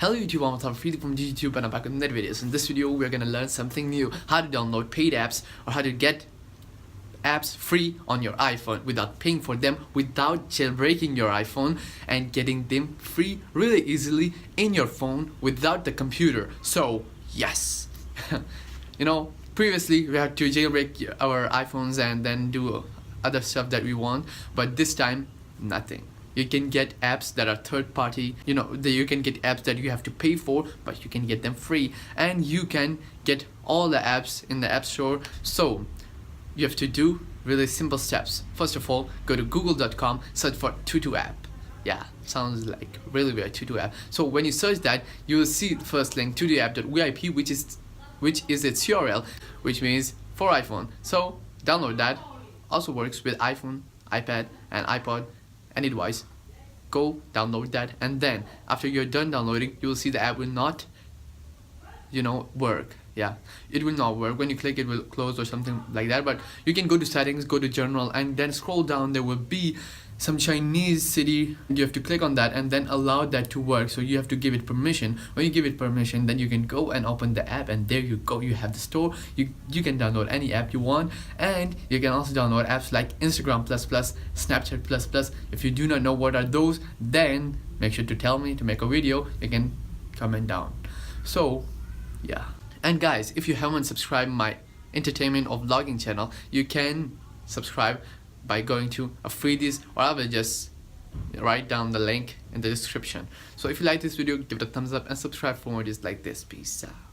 Hello YouTube, I'm Freely from YouTube and I'm back with another video. So in this video we're gonna learn something new, how to download paid apps or how to get apps free on your iPhone without paying for them, without jailbreaking your iPhone, and getting them free really easily in your phone without the computer. So yes, previously we had to jailbreak our iPhones and then do other stuff that we want, but this time nothing. You can get apps that are third party, you can get apps that you have to pay for, but you can get them free, and you can get all the apps in the App Store. So you have to do really simple steps. First of all, go to google.com, search for Tutu app. Yeah, sounds like really weird, Tutu app. So when you search that, you will see the first link, tutuapp.vip, which is its URL, which means for iPhone. So download that. Also works with iPhone, iPad and iPod, any device. Go download that, and then after you're done downloading, you will see the app will not work. Yeah, it will not work. When you click, it will close or something like that. But you can go to settings, go to general, and then scroll down. There will be some Chinese city. You have to click on that and then allow that to work. So you have to give it permission. When you give it permission, then you can go and open the app, and there you go, you have the store. You can download any app you want, and you can also download apps like Instagram++, Snapchat++. If you do not know what are those, then make sure to tell me to make a video. You can comment down. So yeah, and guys, if you haven't subscribed my entertainment or vlogging channel, you can subscribe by going to a freebies, or I will just write down the link in the description. So if you like this video, give it a thumbs up and subscribe for more videos like this. Peace out.